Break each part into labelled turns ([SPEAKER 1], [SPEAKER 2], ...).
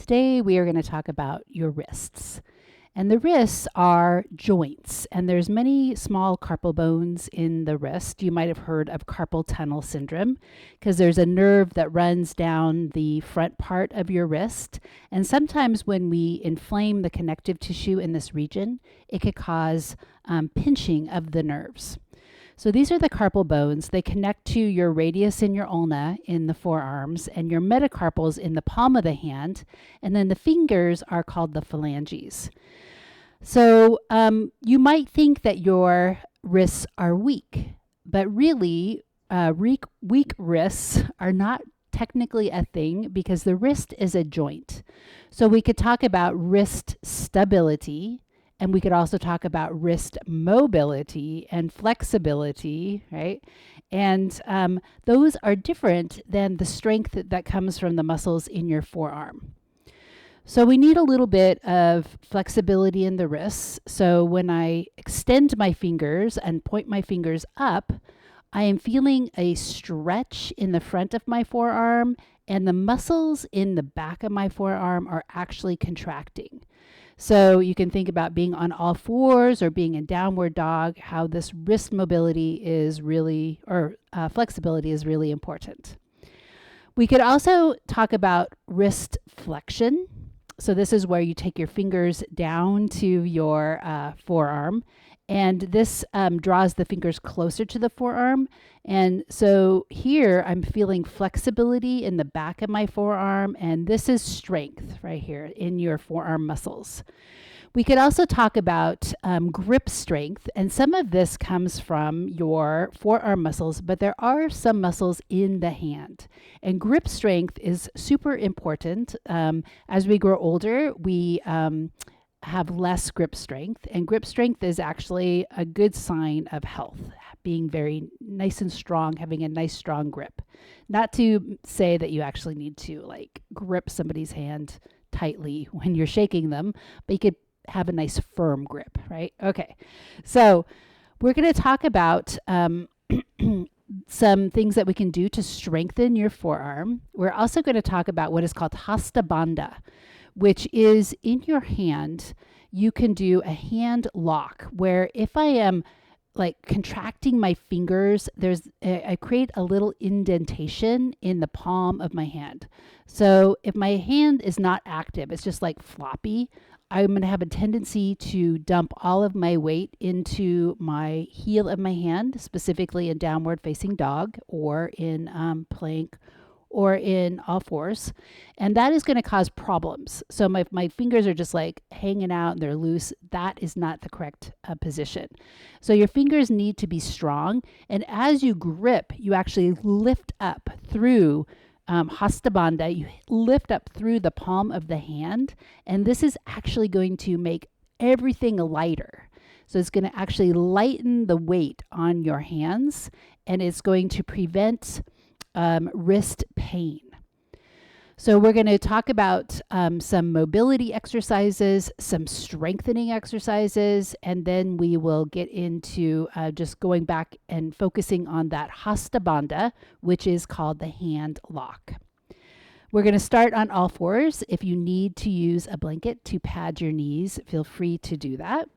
[SPEAKER 1] Today we are going to talk about your wrists. And the wrists are joints, and there's many small carpal bones in the wrist. You might have heard of carpal tunnel syndrome because there's a nerve that runs down the front part of your wrist. And sometimes when we inflame the connective tissue in this region, it could cause pinching of the nerves. So these are the carpal bones. They connect to your radius and your ulna in the forearms and your metacarpals in the palm of the hand. And then the fingers are called the phalanges. So you might think that your wrists are weak, but really weak wrists are not technically a thing because the wrist is a joint. So we could talk about wrist stability, and we could also talk about wrist mobility and flexibility, right? And those are different than the strength that comes from the muscles in your forearm. So we need a little bit of flexibility in the wrists. So when I extend my fingers and point my fingers up, I am feeling a stretch in the front of my forearm, and the muscles in the back of my forearm are actually contracting. So you can think about being on all fours or being in downward dog, how this wrist mobility is really, or flexibility is really important. We could also talk about wrist flexion. So this is where you take your fingers down to your forearm, and this draws the fingers closer to the forearm. And so here I'm feeling flexibility in the back of my forearm, and this is strength right here in your forearm muscles. We could also talk about grip strength, and some of this comes from your forearm muscles, but there are some muscles in the hand. And grip strength is super important. As we grow older, we have less grip strength, and grip strength is actually a good sign of health, being very nice and strong, having a nice strong grip. Not to say that you actually need to like grip somebody's hand tightly when you're shaking them, but you could have a nice firm grip, right? Okay, so we're going to talk about some things that we can do to strengthen your forearm. We're also going to talk about what is called hasta bandha, which is in your hand. You can do a hand lock where if I am like contracting my fingers, I create a little indentation in the palm of my hand. So if my hand is not active, it's just like floppy, I'm going to have a tendency to dump all of my weight into my heel of my hand, specifically in downward facing dog or in plank or in all fours. And that is going to cause problems. So my fingers are just like hanging out and they're loose. That is not the correct position. So your fingers need to be strong. And as you grip, you actually lift up through hasta bandha. You lift up through the palm of the hand. And this is actually going to make everything lighter. So it's going to actually lighten the weight on your hands, and it's going to prevent wrist pain. So we're going to talk about some mobility exercises, some strengthening exercises, and then we will get into just going back and focusing on that hasta bandha, which is called the hand lock. We're going to start on all fours. If you need to use a blanket to pad your knees, feel free to do that.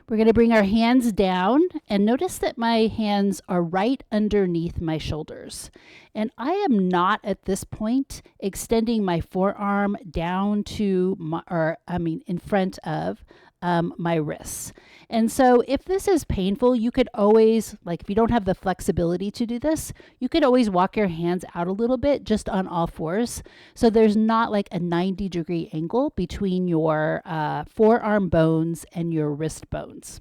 [SPEAKER 1] We're going to bring our hands down, and notice that my hands are right underneath my shoulders. And I am not at this point extending my forearm down to in front of my wrists. And so if this is painful, you could always, like if you don't have the flexibility to do this, you could always walk your hands out a little bit just on all fours. So there's not like a 90-degree angle between your forearm bones and your wrist bones.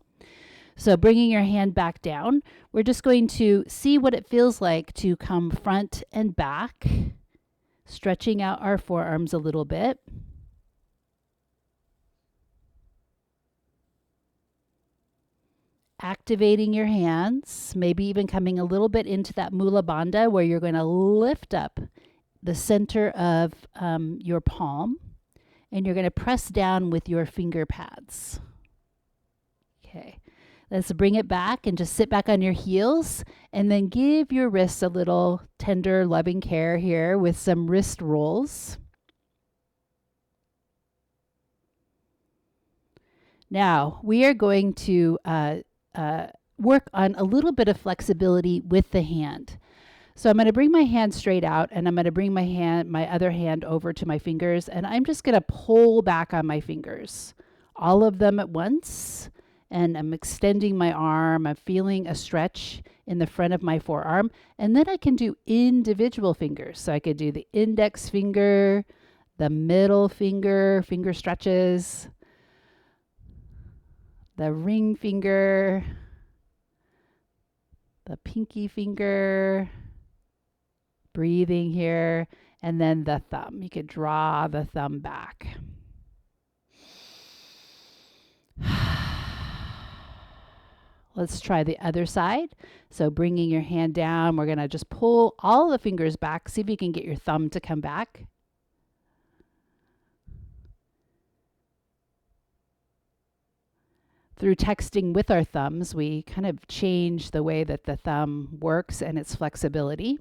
[SPEAKER 1] So bringing your hand back down, we're just going to see what it feels like to come front and back, stretching out our forearms a little bit. Activating your hands, maybe even coming a little bit into that mula bandha where you're going to lift up the center of your palm, and you're going to press down with your finger pads. Okay, Let's bring it back and just sit back on your heels and then give your wrists a little tender, loving care here with some wrist rolls. Now, we are going to work on a little bit of flexibility with the hand. So I'm going to bring my hand straight out and I'm going to bring my other hand over to my fingers, and I'm just going to pull back on my fingers, all of them at once. And I'm extending my arm. I'm feeling a stretch in the front of my forearm. And then I can do individual fingers. So I could do the index finger, the middle finger, finger stretches, the ring finger, the pinky finger, breathing here, and then the thumb. You could draw the thumb back. Let's try the other side. So bringing your hand down, we're going to just pull all the fingers back. See if you can get your thumb to come back. Through texting with our thumbs, we kind of change the way that the thumb works and its flexibility.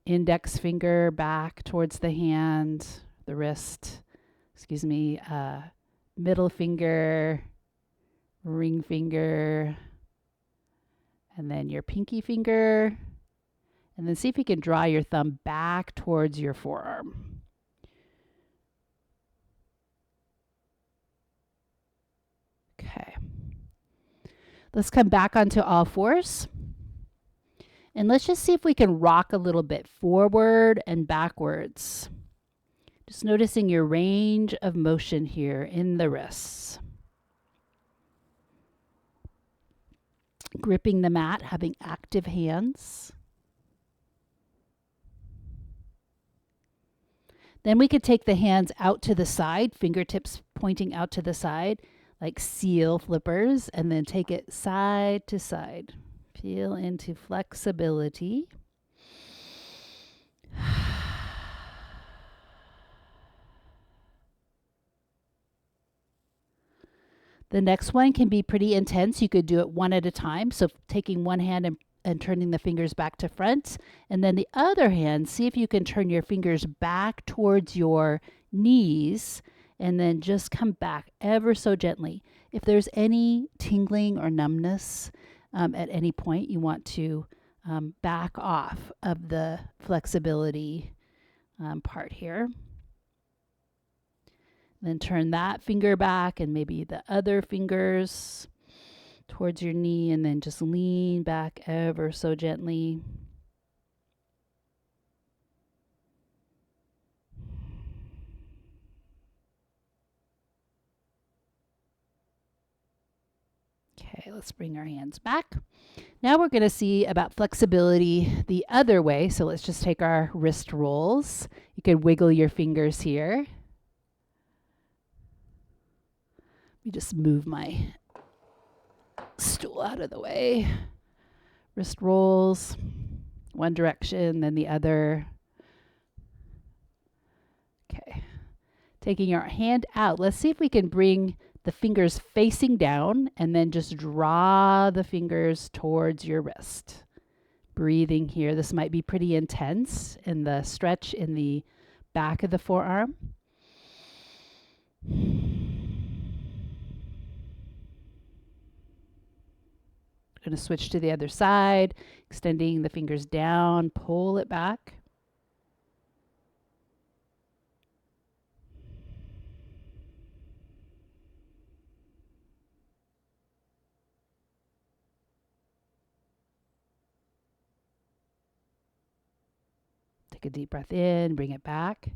[SPEAKER 1] Index finger back towards the hand, the wrist, middle finger, ring finger, and then your pinky finger. And then see if you can draw your thumb back towards your forearm. Okay. Let's come back onto all fours. And let's just see if we can rock a little bit forward and backwards. Just noticing your range of motion here in the wrists. Gripping the mat, having active hands. Then we could take the hands out to the side, fingertips pointing out to the side, like seal flippers, and then take it side to side. Feel into flexibility. The next one can be pretty intense. You could do it one at a time. So taking one hand and turning the fingers back to front. And then the other hand, see if you can turn your fingers back towards your knees and then just come back ever so gently. If there's any tingling or numbness at any point, you want to back off of the flexibility part here. Then turn that finger back and maybe the other fingers towards your knee, and then just lean back ever so gently. Okay, let's bring our hands back. Now we're going to see about flexibility the other way. So let's just take our wrist rolls. You could wiggle your fingers here. Let me just move my stool out of the way. Wrist rolls, one direction, then the other. Okay. Taking your hand out, let's see if we can bring the fingers facing down and then just draw the fingers towards your wrist. Breathing here. This might be pretty intense in the stretch in the back of the forearm. Going to switch to the other side, extending the fingers down, pull it back. Take a deep breath in, bring it back.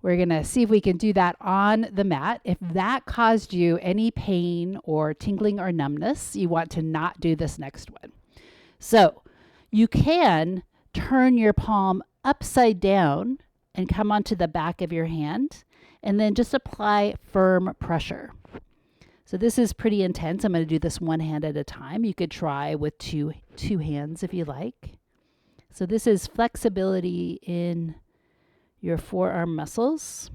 [SPEAKER 1] We're going to see if we can do that on the mat. If that caused you any pain or tingling or numbness, you want to not do this next one. So you can turn your palm upside down and come onto the back of your hand and then just apply firm pressure. So this is pretty intense. I'm going to do this one hand at a time. You could try with two hands if you like. So this is flexibility in your forearm muscles.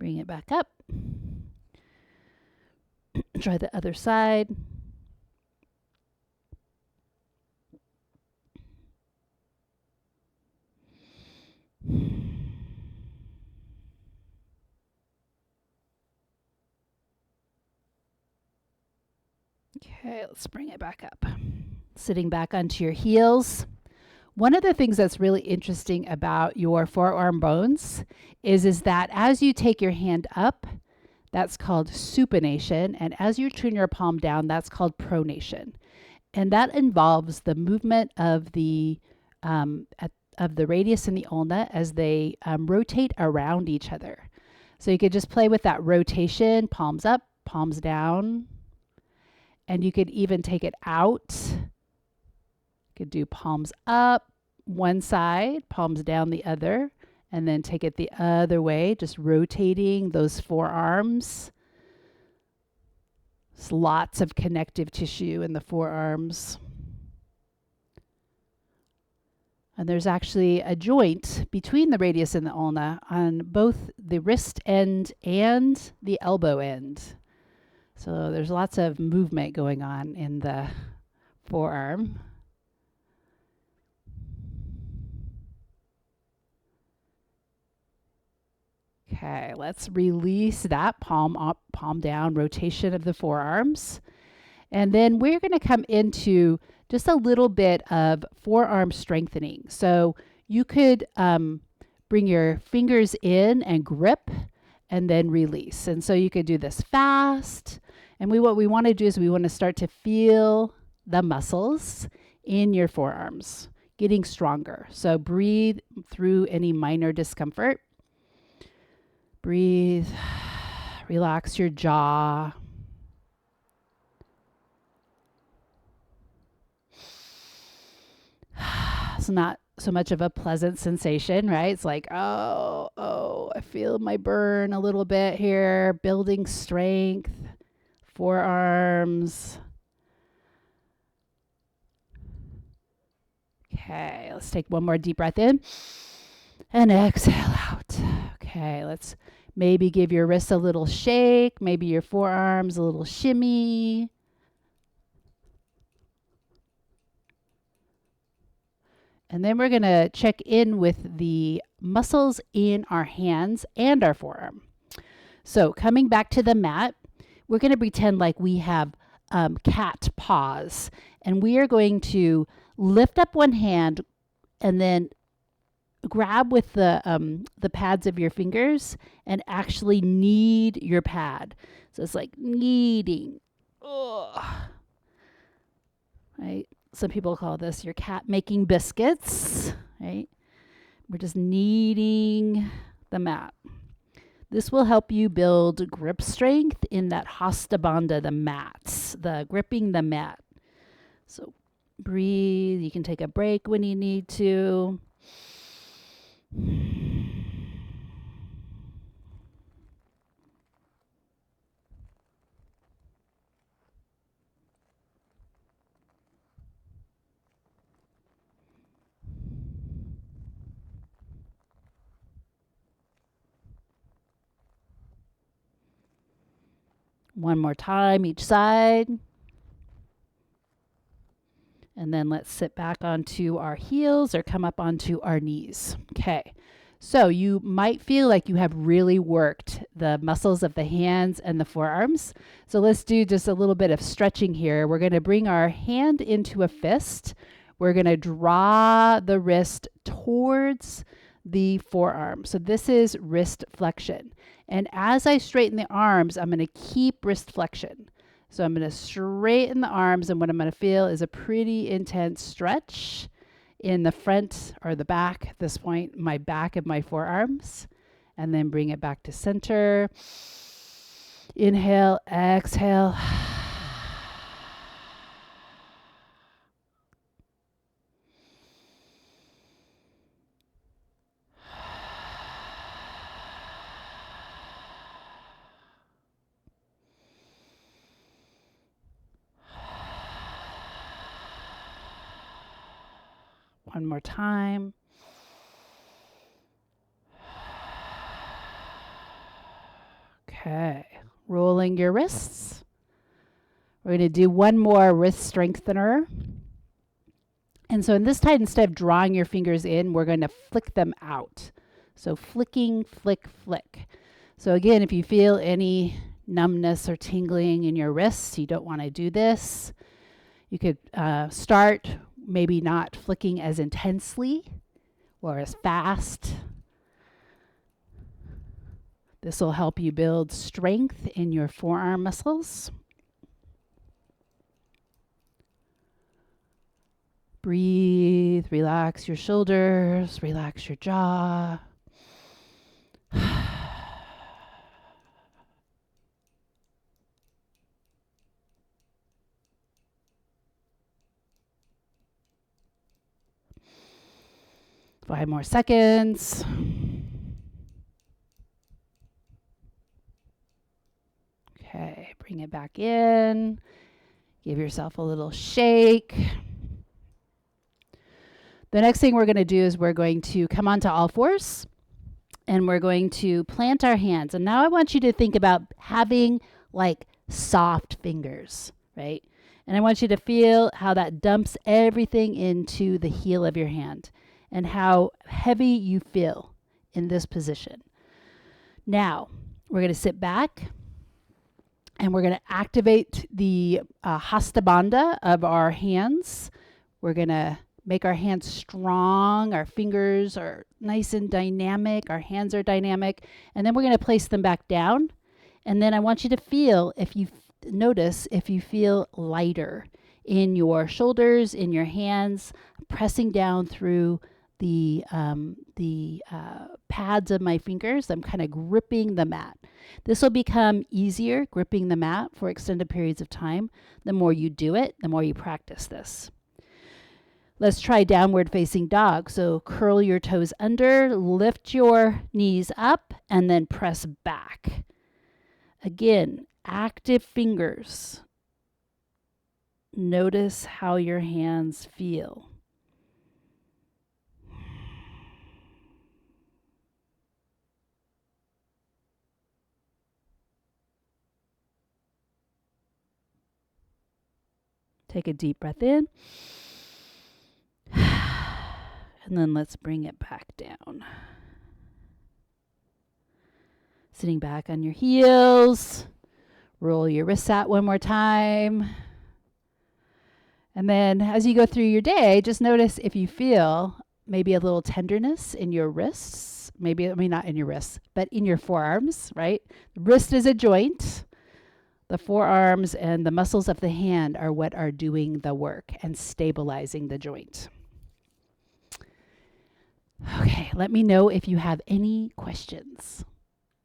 [SPEAKER 1] Bring it back up. Try the other side. Okay, let's bring it back up. Sitting back onto your heels. One of the things that's really interesting about your forearm bones is that as you take your hand up, that's called supination, and as you turn your palm down, that's called pronation. And that involves the movement of the of the radius and the ulna as they rotate around each other. So you could just play with that rotation, palms up, palms down, and you could even take it out. You could do palms up one side, palms down the other, and then take it the other way, just rotating those forearms. There's lots of connective tissue in the forearms. And there's actually a joint between the radius and the ulna on both the wrist end and the elbow end. So there's lots of movement going on in the forearm. Okay, let's release that palm up, palm down rotation of the forearms. And then we're going to come into just a little bit of forearm strengthening. So you could bring your fingers in and grip and then release. And so you could do this fast. And what we want to do is we want to start to feel the muscles in your forearms getting stronger. So breathe through any minor discomfort. Breathe, relax your jaw. It's not so much of a pleasant sensation, right? It's like, oh, I feel my burn a little bit here, building strength, forearms. Okay, let's take one more deep breath in and exhale out. Okay, let's maybe give your wrists a little shake, maybe your forearms a little shimmy. And then we're going to check in with the muscles in our hands and our forearm. So coming back to the mat, we're going to pretend like we have cat paws. And we are going to lift up one hand and then grab with the pads of your fingers and actually knead your pad. So it's like kneading. Ugh. Right? Some people call this your cat making biscuits, right? We're just kneading the mat. This will help you build grip strength in that hasta bandha, the mats, the gripping the mat. So breathe. You can take a break when you need to. One more time each side. And then let's sit back onto our heels or come up onto our knees. Okay. So you might feel like you have really worked the muscles of the hands and the forearms. So let's do just a little bit of stretching here. We're going to bring our hand into a fist. We're going to draw the wrist towards the forearm. So this is wrist flexion. And as I straighten the arms, I'm going to keep wrist flexion. So I'm going to straighten the arms, and what I'm going to feel is a pretty intense stretch in the front or the back, at this point, my back of my forearms, and then bring it back to center. Inhale, exhale. One more time. Okay. Rolling your wrists. We're going to do one more wrist strengthener. And so in this time, instead of drawing your fingers in, we're going to flick them out. So flicking, flick, flick. So again, if you feel any numbness or tingling in your wrists, you don't want to do this. You could start maybe not flicking as intensely or as fast. This will help you build strength in your forearm muscles. Breathe, relax your shoulders, relax your jaw. 5 more seconds. Okay, bring it back in. Give yourself a little shake. The next thing we're going to do is we're going to come onto all fours and we're going to plant our hands. And now I want you to think about having like soft fingers, right? And I want you to feel how that dumps everything into the heel of your hand and how heavy you feel in this position. Now, we're going to sit back and we're going to activate the hasta bandha of our hands. We're going to make our hands strong. Our fingers are nice and dynamic. Our hands are dynamic. And then we're going to place them back down. And then I want you to feel, if you notice, if you feel lighter in your shoulders, in your hands, pressing down through the pads of my fingers. I'm kind of gripping the mat. This will become easier, gripping the mat for extended periods of time. The more you do it, the more you practice this. Let's try downward facing dog. So curl your toes under, lift your knees up, and then press back. Again, active fingers. Notice how your hands feel. Take a deep breath in. And then let's bring it back down. Sitting back on your heels. Roll your wrists out one more time. And then as you go through your day, just notice if you feel maybe a little tenderness in your wrists. Maybe, not in your wrists, but in your forearms, right? The wrist is a joint. The forearms and the muscles of the hand are what are doing the work and stabilizing the joint. Okay, let me know if you have any questions.